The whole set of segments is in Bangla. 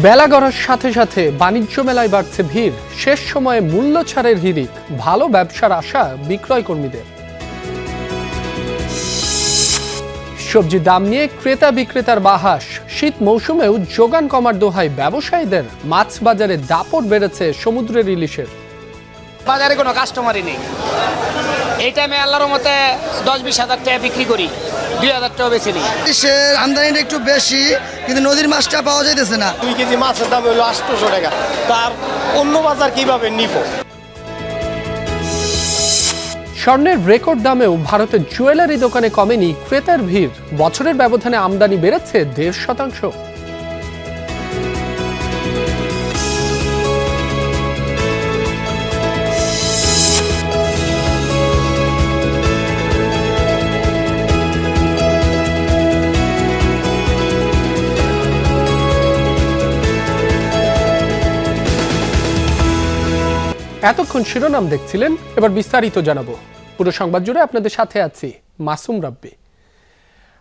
বেলা গড়ার সাথে সাথে বাণিজ্য মেলায় বাড়ছে ভিড়। শেষ সময়ে মূল্য ছাড়ের হিড়িক, ভালো ব্যবসার আশা বিক্রয় কর্মীদের। সবজি দাম নিয়ে ক্রেতা বিক্রেতার বাহাস। শীত মৌসুমেও যোগান কমার দোহাই ব্যবসায়ীদের। মাছ বাজারে দাপট বেড়েছে সমুদ্রের ইলিশের। বাজারে কোনো কাস্টমারই নেই। এই টাইমে আল্লাহর মতে 10-20 হাজার টাকা বিক্রি করি, 2,000 টাকা বেশি নেই। আমদানিটা একটু বেশি, কিন্তু নদীর মাছটা পাওয়া যাইতেছে না। 2 কেজি মাছের দাম হলো 800 টাকা। তার অন্য বাজার কিভাবে নিব? স্বর্ণের রেকর্ড দামেও ভারতের জুয়েলারি দোকানে কমেনি ক্রেতার ভিড়। বছরের ব্যবধানে আমদানি বেড়েছে 1.5%। এতক্ষণ শিরোনাম দেখছিলেন, এবার বিস্তারিত জানাবো। পুরো সংবাদ জুড়ে আপনাদের সাথে আছি মাসুম রাব্বি।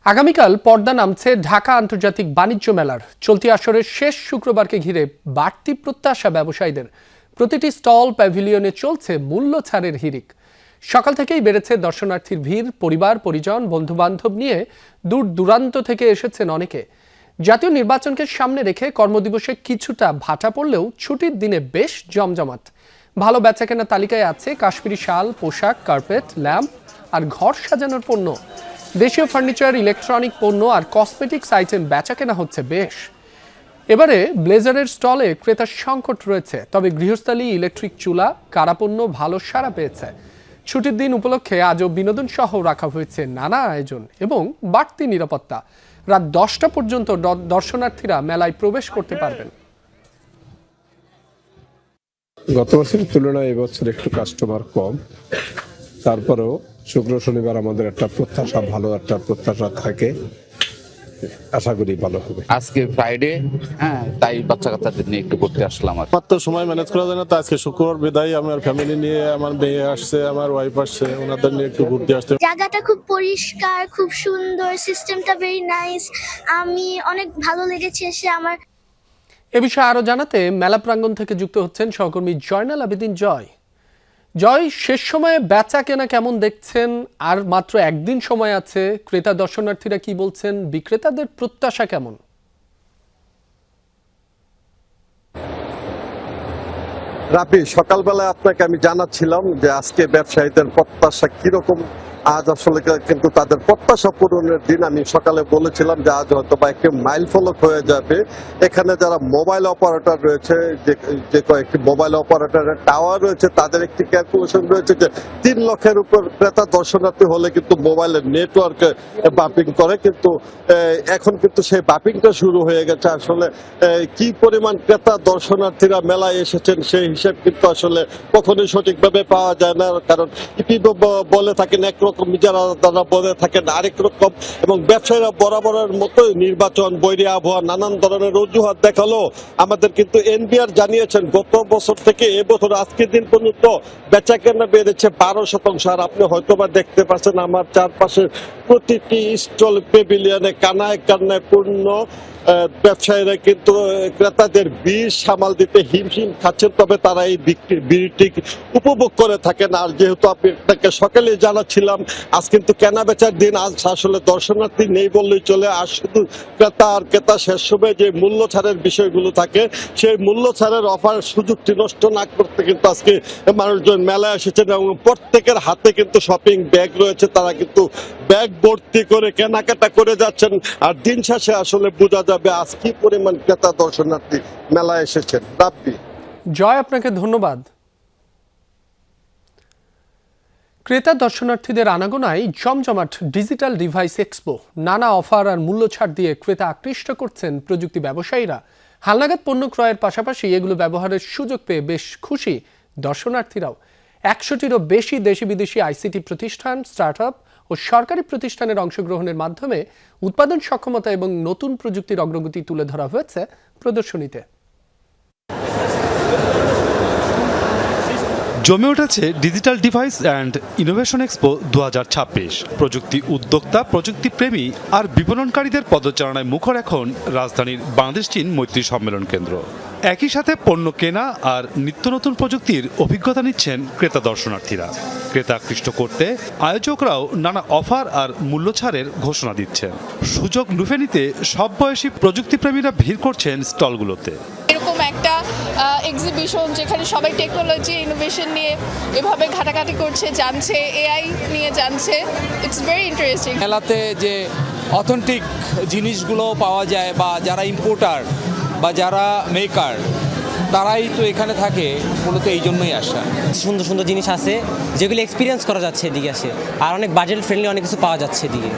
আগামীকাল পর্দা নামছে ঢাকা আন্তর্জাতিক বাণিজ্য মেলার। চলতি আসরের শেষ শুক্রবারকে ঘিরে বাড়তি প্রত্যাশা ব্যবসায়ীদের। প্রতিটি স্টল প্যাভিলিয়নে চলছে মূল্য ছাড়ের হিড়িক। সকাল থেকেই বেড়েছে দর্শনার্থীর ভিড়। পরিবার পরিজন বন্ধু বান্ধব নিয়ে দূর দূরান্ত থেকে এসেছেন অনেকে। জাতীয় নির্বাচনকে সামনে রেখে কর্মদিবসে কিছুটা ভাটা পড়লেও ছুটির দিনে বেশ জমজমাট। ভালো বেচাকেনা তালিকায় আছে কাশ্মীরি শাল, পোশাক, কার্পেট, ল্যাম্প আর ঘর সাজানোর পণ্য। দেশীয় ফার্নিচার, ইলেকট্রনিক পণ্য আর কসমেটিক্স আইটেম বেচাকেনা হচ্ছে বেশ। এবারে ব্লেজারের স্টলে ক্রেতার সংকট রয়েছে, তবে গৃহস্থালী, ইলেকট্রিক চুলা, কারাপণ্য ভালো সাড়া পেয়েছে। ছুটির দিন উপলক্ষে আজও বিনোদন সহ রাখা হয়েছে নানা আয়োজন এবং বাড়তি নিরাপত্তা। রাত 10টা পর্যন্ত দর্শনার্থীরা মেলায় প্রবেশ করতে পারবেন। গত বছরের তুলনায় এবছর একটু কাস্টমার কম, তারপরেও শুক্র শনিবার আমাদের একটা প্রত্যাশা, ভালো একটা প্রত্যাশা থাকে। আশা করি ভালো হবে। আজকে ফ্রাইডে, তাই বাচ্চা কাচ্চাদের নিয়ে একটু ঘুরতে আসলাম। আমার তো সময় ম্যানেজ করা যায় না, তো আজকে শুক্রবার বিদায় আমার ফ্যামিলি নিয়ে, আমার মেয়ে আসছে, আমার ওয়াইফ আসছে, ওনাদের নিয়ে একটু ঘুরতে আসতে। জায়গাটা খুব পরিষ্কার, খুব সুন্দর, সিস্টেমটা ভেরি নাইস। আমি অনেক ভালো লেগেছে এসে আমার। এ বিষয়ে আরো জানাতে মেলা প্রাঙ্গণ থেকে যুক্ত হচ্ছেন সহকর্মী জয়নাল আবেদিন জয়। জয়, শেষ সময়ে বেচা কেনা কেমন দেখছেন? আর মাত্র একদিন সময় আছে, ক্রেতা দর্শনার্থীরা কি বলছেন? বিক্রেতাদের প্রত্যাশা কেমন? রাবি, সকালবেলায় আপনাকে আমি জানাচ্ছিলাম যে আজকে ব্যবসায়ীদের প্রত্যাশা কিরকম। আজ আসলে কিন্তু তাদের প্রত্যাশা পূরণের দিন। আমি সকালে বলেছিলাম যে আজ হয়তো বা একটি মাইল ফলক হয়ে যাবে। এখানে যারা মোবাইল অপারেটর রয়েছে, যে কয়েকটি মোবাইল অপারেটরের টাওয়ার রয়েছে, তাদের একটি ক্যালকুলেশন রয়েছে যে 3 লক্ষের উপর ক্রেতা দর্শনার্থী হলে কিন্তু মোবাইলের নেটওয়ার্কে বাপিং করে। কিন্তু এখন কিন্তু সেই বাপিংটা শুরু হয়ে গেছে। আসলে কি পরিমাণ ক্রেতা দর্শনার্থীরা মেলায় এসেছেন সেই হিসেব কিন্তু আসলে কখনোই সঠিকভাবে পাওয়া যায় না, কারণ বলে থাকেন একরকম, যারা বলে থাকেন আরেক রকম। এবং ব্যবসায়ীরা বরাবরের মতোই নির্বাচন, বৈরী আবহাওয়া, নানান ধরনের অজুহাত দেখালো। আমাদের কিন্তু এনবিআর জানিয়েছেন গত বছর থেকে এবছর আজকের দিন পর্যন্ত বেচা কেনা বেড়েছে 12%। আর আপনি হয়তোবা দেখতে পাচ্ছেন আমার চারপাশে প্রতিটি স্টল পেভিলিয়নে কানায় কান্নায় পূর্ণ। ব্যবসায়ীরা কিন্তু ক্রেতাদের ভিড় সামাল দিতে হিমশিম খাচ্ছেন, তবে তারা এই ভিড়টি উপভোগ করে থাকেন। আর যেহেতু আপনাকে সকালে জানাচ্ছিলাম আজ কিন্তু কেনা বেচার দিন, আজ আসলে দর্শনার্থী নেই বললেই চলে। আর শুধু ক্রেতা আর ক্রেতা শেষ সময় যে মূল্য ছাড়ের বিষয়গুলো থাকে, সেই মূল্য ছাড়ের অফার সুযোগটি নষ্ট না করতে কিন্তু আজকে মানুষজন মেলায় এসেছেন এবং প্রত্যেকের হাতে কিন্তু শপিং ব্যাগ রয়েছে। তারা কিন্তু ব্যাগ ভর্তি করে কেনাকাটা করে যাচ্ছেন। আর দিন শেষে আসলে বোঝা যাবে আজ কি পরিমাণ ক্রেতা দর্শনার্থী মেলায় এসেছেন। রাব্বি, জয়, আপনাকে ধন্যবাদ। ক্রেতা দর্শনার্থীদের আনাগোনায় জমজমাট ডিজিটাল ডিভাইস এক্সপো। নানা অফার আর মূল্য ছাড় দিয়ে ক্রেতা আকৃষ্ট করছেন প্রযুক্তি ব্যবসায়ীরা। হালনাগাদ পণ্য ক্রয়ের পাশাপাশি এগুলো ব্যবহারের সুযোগ পেয়ে বেশ খুশি দর্শনার্থীরাও। 100টিরও বেশি দেশি বিদেশি আইসিটি প্রতিষ্ঠান, স্টার্টআপ ও সরকারি প্রতিষ্ঠানের অংশগ্রহণের মাধ্যমে উৎপাদন সক্ষমতা এবং নতুন প্রযুক্তির অগ্রগতি তুলে ধরা হয়েছে প্রদর্শনীতে। জমে উঠেছে digital device and innovation expo 2026। প্রযুক্তি উদ্যোক্তা, প্রযুক্তি প্রেমী আর বিপণনকারীদের পদচারণায় মুখর এখন রাজধানীর বাংলাদেশ চীন মৈত্রী সম্মেলন কেন্দ্র। একই সাথে পণ্য কেনা আর নিত্য নতুন প্রযুক্তির অভিজ্ঞতা নিচ্ছেন ক্রেতা দর্শনার্থীরা। ক্রেতা আকৃষ্ট করতে আয়োজকরাও নানা অফার আর মূল্য ছাড়ের ঘোষণা দিচ্ছেন। সুযোগ লুফে নিতে সব বয়সী প্রযুক্তিপ্রেমীরা ভিড় করছেন স্টলগুলোতে। এরকম একটা এক্সিবিশন যেখানে সবাই টেকনোলজি ইনোভেশন নিয়ে এভাবে ঘাটাঘাটি করছে, জানছে, এআই নিয়ে জানছে, ইটস ভেরি ইন্টারেস্টিং। মেলাতে যে অথেন্টিক জিনিসগুলো পাওয়া যায় বা যারা ইম্পোর্টার বা যারা মেকার তারাই তো এখানে থাকে, মূলত এই জন্যই আসা। সুন্দর সুন্দর জিনিস আছে যেগুলো এক্সপিরিয়েন্স করা যাচ্ছে এদিকে আসে, আর অনেক বাজেট ফ্রেন্ডলি অনেক কিছু পাওয়া যাচ্ছে এদিকে।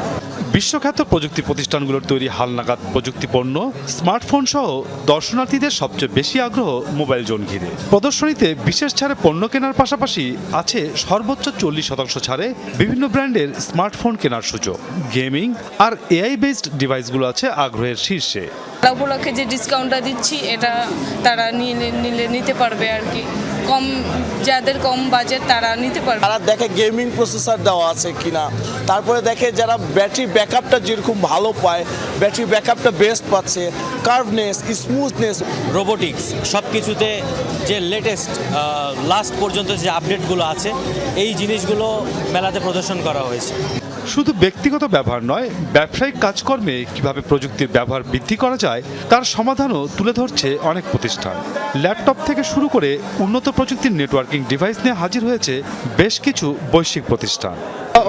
বিশ্বখ্যাত প্রযুক্তি প্রতিষ্ঠানগুলোর তৈরি হালনাগাদ প্রযুক্তি পণ্য, স্মার্টফোন সহ দর্শনার্থীদের সবচেয়ে বেশি আগ্রহ মোবাইল জোন ঘিরে। প্রদর্শনীতে বিশেষ ছাড়ে পণ্য কেনার পাশাপাশি আছে সর্বোচ্চ 40% ছাড়ে বিভিন্ন ব্র্যান্ডের স্মার্টফোন কেনার সুযোগ। গেমিং আর এআই বেসড ডিভাইসগুলো আছে আগ্রহের শীর্ষে। উপলক্ষে যে ডিসকাউন্টটা দিচ্ছি এটা তারা নিতে পারবে আর কি, কম যাদের কম বাজেট তারা নিতে পারবে। তারা দেখে গেমিং প্রসেসর দেওয়া আছে কিনা, তারপরে দেখে যারা ব্যাটারি ব্যাকআপটা যেরকম ভালো পায়, ব্যাটারি ব্যাকআপটা বেস্ট পাচ্ছে, কার্ভনেস, স্মুথনেস, রোবোটিক্স সব কিছুতে যে লেটেস্ট লাস্ট পর্যন্ত যে আপডেটগুলো আছে এই জিনিসগুলো মেলাতে প্রদর্শন করা হয়েছে। শুধু ব্যক্তিগত ব্যবহার নয়, ব্যবসায়িক কাজকর্মে কিভাবে প্রযুক্তির ব্যবহার বৃদ্ধি করা যায় তার সমাধানও তুলে ধরছে অনেক প্রতিষ্ঠান। ল্যাপটপ থেকে শুরু করে উন্নত প্রযুক্তির নেটওয়ার্কিং ডিভাইস নিয়ে হাজির হয়েছে বেশ কিছু বৈশ্বিক প্রতিষ্ঠান।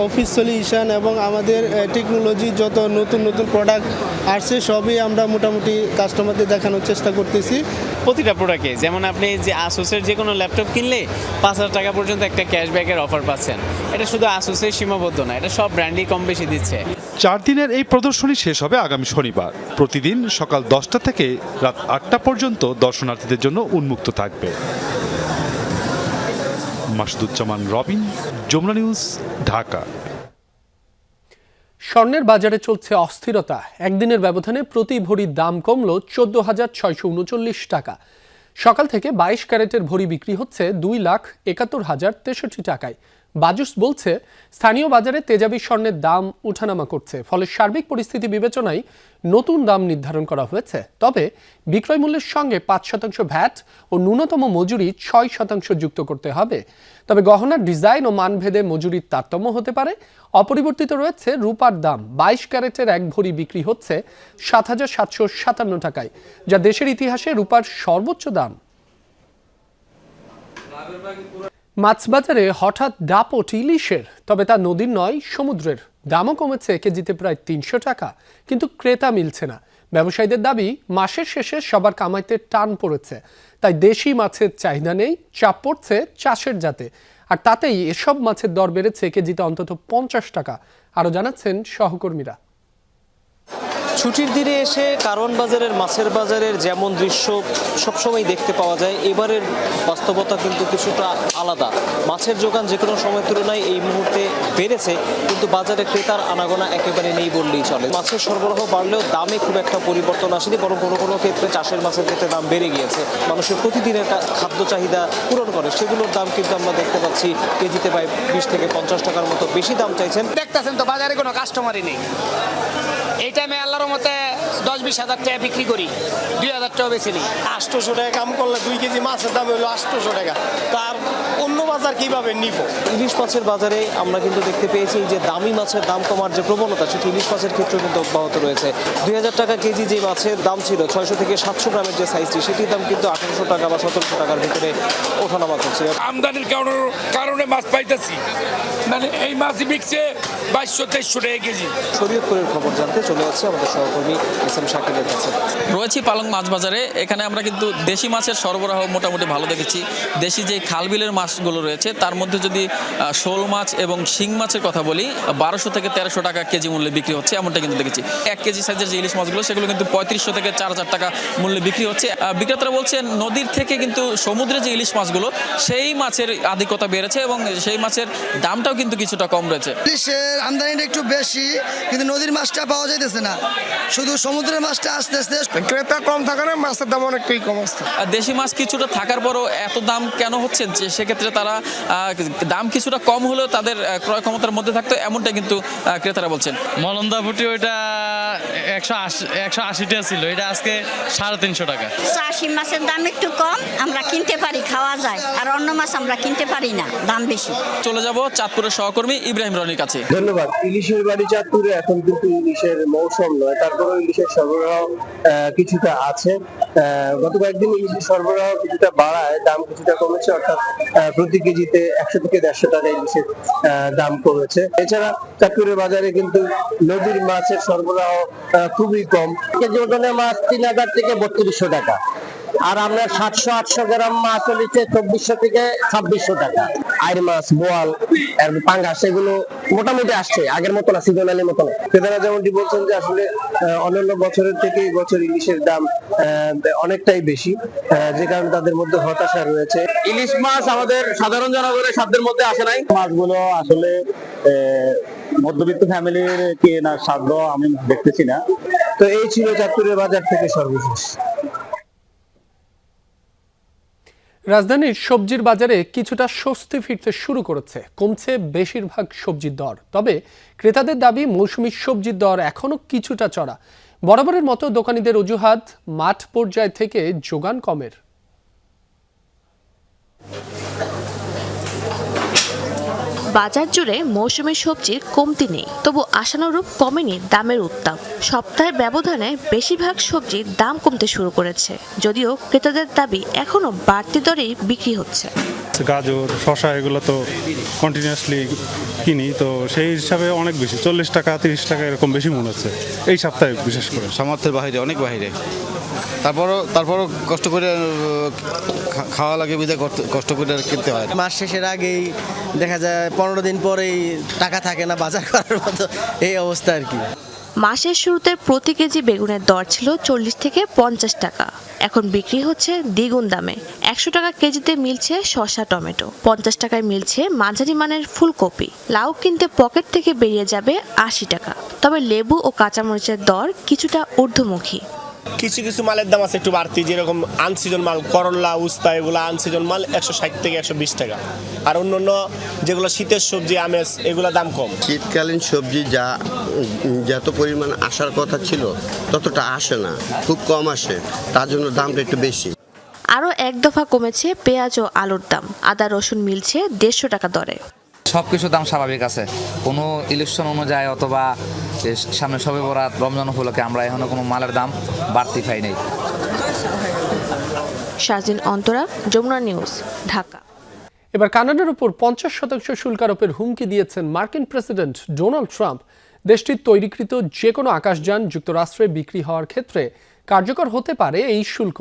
অফিস সলিউশন এবং আমাদের টেকনোলজি যত নতুন নতুন প্রোডাক্ট আসছে সবই আমরা মোটামুটি কাস্টমারদের দেখানোর চেষ্টা করতেছি। প্রতিটা প্রোডাক্টে যেমন আপনি যে আসুসের যে কোনো ল্যাপটপ কিনলে 5,000 টাকা পর্যন্ত একটা ক্যাশব্যাকের অফার পাচ্ছেন। এটা শুধু আসুসের সীমাবদ্ধ না, এটা সব ব্র্যান্ডই কম বেশি দিচ্ছে। 4 দিনের এই প্রদর্শনী শেষ হবে আগামী শনিবার। প্রতিদিন সকাল 10টা থেকে রাত 8টা পর্যন্ত দর্শনার্থীদের জন্য উন্মুক্ত থাকবে। মাসুদুজ্জামান রবিন, যমুনা নিউজ, ঢাকা। স্বর্ণের বাজারে চলছে অস্থিরতা। একদিনের ব্যবধানে প্রতি ভরির দাম কমল 14,639 টাকা। সকাল থেকে 22 ক্যারেটের ভরি বিক্রি হচ্ছে 2,71,063 টাকায়। বাজুস বলছে স্থানীয় বাজারে তেজাবি স্বর্ণের দাম উঠানামা করছে, ফলে সার্বিক পরিস্থিতি বিবেচনায় নতুন দাম নির্ধারণ করা হয়েছে। তবে বিক্রয় মূল্যের সঙ্গে 5% ভ্যাট ও ন্যূনতম মজুরি 6% যুক্ত করতে হবে। তবে গহনার ডিজাইন ও মানভেদে মজুরির তারতম্য হতে পারে। অপরিবর্তিত রয়েছে রূপার দাম। 22 ক্যারেটের এক ভরি বিক্রি হচ্ছে 7,757 টাকায়, যা দেশের ইতিহাসে রূপার সর্বোচ্চ দাম। মাছবাজারে হঠাৎ দাপট ইলিশের, তবে তা নদীর নয় সমুদ্রের। দামও কমেছে কেজিতে প্রায় 300 টাকা, কিন্তু ক্রেতা মিলছে না। ব্যবসায়ীদের দাবি মাসের শেষে সবার কামাইতে টান পড়েছে, তাই দেশি মাছের চাহিদা নেই, চাপ পড়ছে চাষের জাতে। আর তাতেই এসব মাছের দর বেড়েছে কেজিতে অন্তত 50 টাকা। আরও জানাচ্ছেন সহকর্মীরা। ছুটির দিনে এসে কারওয়ান বাজারের মাছের বাজারের যেমন দৃশ্য সবসময় দেখতে পাওয়া যায়, এবারের বাস্তবতা কিন্তু কিছুটা আলাদা। মাছের যোগান যে কোনো সময়ের তুলনায় এই মুহূর্তে বেড়েছে, কিন্তু বাজারে ক্রেতার আনাগোনা একেবারে নেই বললেই চলে। মাছের সরবরাহ বাড়লেও দামে খুব একটা পরিবর্তন আসেনি, বরং কোনো কোনো ক্ষেত্রে চাষের মাছের ক্ষেত্রে দাম বেড়ে গিয়েছে। মানুষের প্রতিদিনের খাদ্য চাহিদা পূরণ করে সেগুলোর দাম কিন্তু আমরা দেখতে পাচ্ছি কেজিতে প্রায় 20 থেকে 50 টাকার মতো বেশি দাম চাইছেন। দেখতেছেন তো বাজারে কোনো কাস্টমারই নেই। এই টাইমে আল্লাহর মতে 10-20 হাজার টাকা বিক্রি করি, 2,000 টাকা বেশি নিই। 800 টাকা কাম করলে 2 কেজি মাছের দাম হলো 800 টাকা, তার অন্য বাজার কিভাবে নিব? ইলিশ মাছের বাজারে আমরা কিন্তু দেখতে পেয়েছি যে দামি মাছের দাম কমার যে প্রবণতা, সেটি ইলিশ মাছের ক্ষেত্রেও কিন্তু অব্যাহত রয়েছে। 2,000 টাকা কেজি যে মাছের দাম ছিল, 600 থেকে 700 গ্রামের যে সাইজটি, সেটির দাম কিন্তু 1800 টাকা বা 1700 টাকার ভিতরে ওঠানামা করছে। আমদানির কারণে মাছ পাইতেছি, মানে এই মাছই বিকছে 2200-2300 টাকা কেজি। শরীয়তপুরের খবর জানতে চলে যাচ্ছে আমাদের সহকর্মী এস এম শাকিলের কাছে। রয়েছি পালং মাছ বাজারে। এখানে আমরা কিন্তু দেশি মাছের সরবরাহ মোটামুটি ভালো দেখেছি। দেশি যে খালবিলের মাছগুলো রয়েছে তার মধ্যে যদি শোল মাছ এবং শিং মাছের কথা বলি, 1200 থেকে 1300 টাকা কেজি মূল্যে বিক্রি হচ্ছে, এমনটা কিন্তু দেখেছি। 1 কেজি সাইজের যে ইলিশ মাছগুলো সেগুলো কিন্তু 3500 থেকে 4000 টাকা মূল্যে বিক্রি হচ্ছে। বিক্রেতারা বলছেন নদীর থেকে কিন্তু সমুদ্রে যে ইলিশ মাছগুলো সেই মাছের আধিক্যতা বেড়েছে এবং সেই মাছের দামটাও কিন্তু কিছুটা কম রয়েছে। ইলিশের আমদানিটা একটু বেশি, কিন্তু নদীর মাছটা পাওয়া যাইতেছে না, শুধু সমুদ্রের মাছটা আস্তে আস্তে। ক্রেতা কম থাকার মাছের দাম অনেকটাই কম আসছে। দেশি মাছ কিছুটা থাকার পরও এত দাম কেন হচ্ছে, যে সেক্ষেত্রে তারা দাম কিছুটা কম হলেও তাদের ক্রয় ক্ষমতার মধ্যে থাকতো, এমনটা কিন্তু ক্রেতারা বলছেন। মলন্দা ফুটি ওইটা 180 টাকা ছিল, এটা আজকে 350 টাকা। চাষি মাছের দাম একটু কম, আমরা কিনতে পারি, খাওয়া যায়, আর অন্য মাছ আমরা কিনতে পারি না, দাম বেশি। চলে যাব চাঁদপুরের সহকর্মী ইব্রাহিম রনির কাছে। ধন্যবাদ। ইলিশের বাড়ি চাঁদপুরে এখন কিন্তু ইলিশের মৌসুম নয়, তারপরে ইলিশের সরবরাহ কিছুটা আছে। গত কয়েকদিন ইলিশের সরবরাহ কিছুটা বাড়ায়, দাম কিছুটা কমেছে, অর্থাৎ প্রতি কেজিতে 100 থেকে 150 টাকা ইলিশের দাম কমেছে। এছাড়া চাঁদপুরের বাজারে কিন্তু নদীর মাছের সরবরাহ খুবই কম। কেজি ওজনের মাছ 3000 থেকে 3200 টাকা, আর আপনার 700-800 গ্রাম মাছ হচ্ছে 2400 থেকে 2600 টাকা। আইর মাছ, বোয়াল, পাঙ্গাস এগুলো মোটামুটি আসছে, আগের মতো না, সিজনালি মতো না। ক্রেতারা যেমনটি বলছেন যে আসলে অন্যান্য বছরের থেকে এই বছর ইলিশের দাম অনেকটাই বেশি, যে কারণে তাদের মধ্যে হতাশা রয়েছে। ইলিশ মাছ আমাদের সাধারণ জনগণের সাধ্যের মধ্যে আসে নাই। মাছগুলো আসলে মধ্যবিত্ত ফ্যামিলির কেনার সাধ্য আমি দেখতেছি না। তো এই ছিল চাঁদপুরের বাজার থেকে সর্বশেষ। রাজধানীর সবজির বাজারে কিছুটা স্বস্তি ফিরতে শুরু করেছে, কমছে বেশিরভাগ সবজির দর। তবে ক্রেতাদের দাবি মৌসুমী সবজির দর এখনো কিছুটা চড়া। বরাবরের মতো দোকানীদের অজুহাত মাঠ পর্যায় থেকে যোগান কমের। বাজার জুড়ে মৌসুমী সবজির কমতি নেই, তবু আশানুরূপ কমেনি দামের উত্তাপ। সপ্তাহের ব্যবধানে বেশিরভাগ সবজির দাম কমতে শুরু করেছে, যদিও ক্রেতাদের দাবি এখনো বাড়তি দরেই বিক্রি হচ্ছে। গাজর, শসা এগুলো তো কন্টিনিউয়াসলি কিনি, তো সেই হিসাবে অনেক বেশি, 40 টাকা 30 টাকা এরকম বেশি মনে হচ্ছে এই সপ্তাহে, বিশেষ করে সামর্থ্যের বাইরে, অনেক বাইরে। তারপরও কষ্ট করে খাওয়া লাগে, বিধায় কষ্ট করে কিনতে হয়। মাস শেষের আগেই দেখা যায় 15 দিন পরেই টাকা থাকে না বাজার করার মতো, এই অবস্থা আর কি। মাসের শুরুতে প্রতি কেজি বেগুনের দর ছিল 40 থেকে 50 টাকা, এখন বিক্রি হচ্ছে দ্বিগুণ দামে। 100 টাকা কেজিতে মিলছে শসা, টমেটো, 50 টাকায় মিলছে মাঝারি মানের ফুলকপি। লাউ কিনতে পকেট থেকে বেরিয়ে যাবে 80 টাকা। তবে লেবু ও কাঁচামরিচের দর কিছুটা ঊর্ধ্বমুখী। কিছু কিছু মালের দাম আছে একটু বাড়তি, যেরকম আনসিজন মাল, করলা, উস্তা, এগুলো আনসিজন মাল 160 থেকে 120 টাকা। আর অন্যান্য যেগুলো শীতের সবজি, আমেজ, এগুলো দাম কম। শীতকালীন সবজি যত পরিমাণ আসার কথা ছিল ততটা আসে না, খুব কম আসে, তার জন্য দামটা একটু বেশি। আরও এক দফা কমেছে পেঁয়াজ ও আলুর দাম। আদা, রসুন মিলছে 150 টাকা দরে। সবকিছু দাম স্বাভাবিক আছে, কোনো ইলেকশন অনুযায়ী অথবা সামনে সবে বরাত, রমজান উপলক্ষে আমরা এখনো কোনো মালের দাম বাড়তি পাই নাই। শাহজিন অন্তরা, যমুনা নিউজ, ঢাকা। এবার কানাডার উপর 50% শুল্ক আরোপের হুমকি দিয়েছেন মার্কিন প্রেসিডেন্ট ডোনাল্ড ট্রাম্প। দেশটির তৈরিকৃত যে কোনো আকাশযান যুক্তরাষ্ট্রে বিক্রি হওয়ার ক্ষেত্রে কার্যকর হতে পারে এই শুল্ক।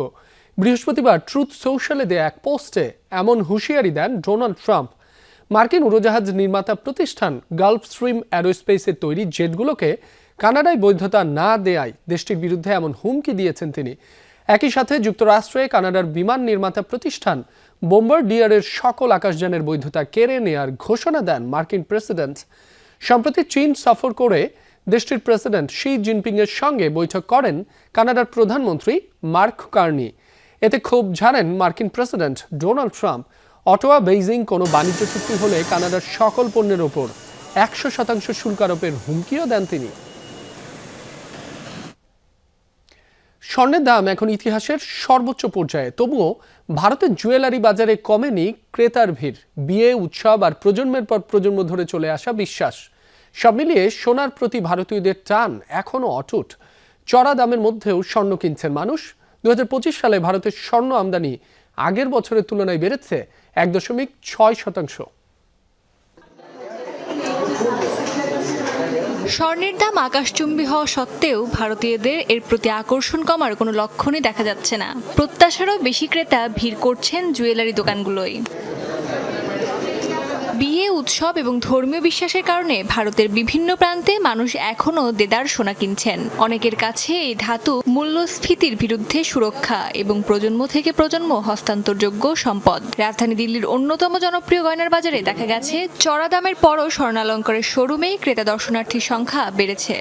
বৃহস্পতিবার ট্রুথ সোশ্যালে দেয়া এক পোস্টে এমন হুঁশিয়ারি দেন ডোনাল্ড ট্রাম্প। মার্কিন উড়োজাহাজ নির্মাতা প্রতিষ্ঠান গালফ স্ট্রিম অ্যারোস্পেসের তৈরি জেটগুলোকে কানাডায় বৈধতা না দেয়ায় দেশটির বিরুদ্ধে এমন হুমকি দিয়েছেন তিনি। একই সাথে যুক্তরাষ্ট্রে কানাডার বিমান নির্মাতা প্রতিষ্ঠান বোম্বারডিয়ারের সকল আকাশযানের বৈধতা কেড়ে নেয়ার ঘোষণা দেন মার্কিন প্রেসিডেন্ট। সম্প্রতি চীন সফর করে দেশটির প্রেসিডেন্ট শি জিনপিংয়ের সঙ্গে বৈঠক করেন কানাডার প্রধানমন্ত্রী মার্ক কার্নি। এতে ক্ষোভ ঝাড়েন মার্কিন president Donald Trump. Ottawa, Beijing কোনো বাণিজ্য চুক্তি হলে কানাডার সকল পণ্যের ওপর 100% শুল্ক আরোপের হুমকিও দেন তিনি। স্বর্ণের দাম এখন ইতিহাসের সর্বোচ্চ পর্যায়ে, তবুও ভারতের জুয়েলারি বাজারে কমেনি ক্রেতার ভিড়। বিয়ে, উৎসব আর প্রজন্মের পর প্রজন্ম ধরে চলে আসা বিশ্বাস, সব মিলিয়ে সোনার প্রতি ভারতীয়দের টান এখনও অটুট। চড়া দামের মধ্যেও স্বর্ণ কিনছেন মানুষ। 2025 সালে ভারতের স্বর্ণ আমদানি আগের বছরের তুলনায় বেড়েছে 1.6%। স্বর্ণের দাম আকাশচুম্বী হওয়া সত্ত্বেও ভারতীয়দের এর প্রতি আকর্ষণ কমার কোনো লক্ষণই দেখা যাচ্ছে না। প্রত্যাশারও বেশি ক্রেতা ভিড় করছেন জুয়েলারি দোকানগুলোয়। বিয়ে, উৎসব এবং ধর্মীয় বিশ্বাসের কারণে ভারতের বিভিন্ন প্রান্তে মানুষ এখনও দেদার সোনা কিনছেন। অনেকের কাছে এই ধাতু মূল্যস্ফীতির বিরুদ্ধে সুরক্ষা এবং প্রজন্ম থেকে প্রজন্ম হস্তান্তরযোগ্য সম্পদ। রাজধানী দিল্লির অন্যতম জনপ্রিয় গয়নার বাজারে দেখা গেছে চড়া দামের পরও স্বর্ণালঙ্কারের শোরুমে ক্রেতা দর্শনার্থীর সংখ্যা বেড়েছে।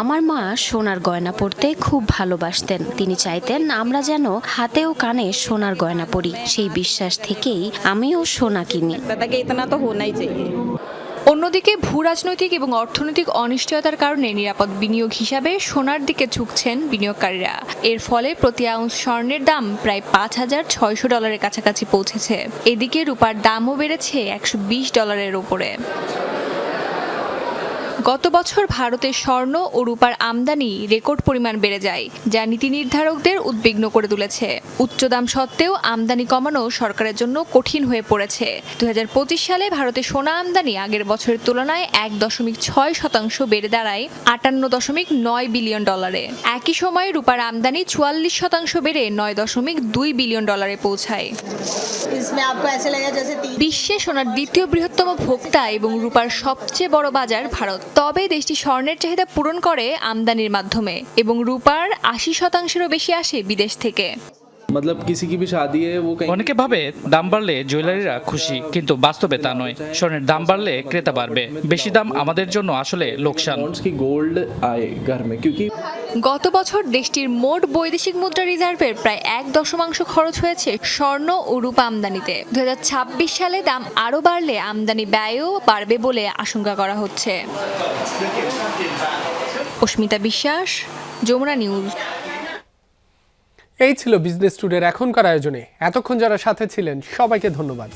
আমার মা সোনার গয়না পরতে খুব ভালোবাসতেন। তিনি চাইতেন আমরা যেন হাতে ও কানে সোনার গয়না পরি। সেই বিশ্বাস থেকেই আমিও সোনা কিনি। অন্যদিকে ভূরাজনৈতিক এবং অর্থনৈতিক অনিশ্চয়তার কারণে নিরাপদ বিনিয়োগ হিসাবে সোনার দিকে ঝুঁকছেন বিনিয়োগকারীরা। এর ফলে প্রতি আউন্স স্বর্ণের দাম প্রায় $5,600 কাছাকাছি পৌঁছেছে। এদিকে রূপার দামও বেড়েছে $120 উপরে। গত বছর ভারতের স্বর্ণ ও রূপার আমদানি রেকর্ড পরিমাণ বেড়ে যায়, যা নীতি নির্ধারকদের উদ্বিগ্ন করে তুলেছে। উচ্চ দাম সত্ত্বেও আমদানি কমানো সরকারের জন্য কঠিন হয়ে পড়েছে। 2025 সালে ভারতের সোনা আমদানি আগের বছরের তুলনায় 1.6% বেড়ে দাঁড়ায় $58.9 বিলিয়ন। একই সময়ে রূপার আমদানি 44% বেড়ে $9.2 বিলিয়ন পৌঁছায়। বিশ্বে সোনার দ্বিতীয় বৃহত্তম ভোক্তা এবং রূপার সবচেয়ে বড় বাজার ভারত। তবে দেশটি স্বর্ণের চাহিদা পূরণ করে আমদানির মাধ্যমে এবং রূপার 80%-এরও বেশি আসে বিদেশ থেকে। অনেকে ভাবে দাম বাড়লে জুয়েলারিরা খুশি, কিন্তু বাস্তবে তা নয়। স্বর্ণের দাম বাড়লে ক্রেতা বাড়বে, বেশি দাম আমাদের জন্য আসলে লোকসান। গত বছর দেশটির মোট বৈদেশিক মুদ্রা রিজার্ভের প্রায় 1 খরচ হয়েছে স্বর্ণ ও রূপা আমদানিতে। 2026 সালে দাম আরও বাড়লে আমদানি ব্যয়ও বাড়বে বলে আশঙ্কা করা হচ্ছে। অস্মিতা বিশ্বাস, যমুনা নিউজ। এই ছিল বিজনেস টুডের এখনকার আয়োজনে। এতক্ষণ যারা সাথে ছিলেন সবাইকে ধন্যবাদ।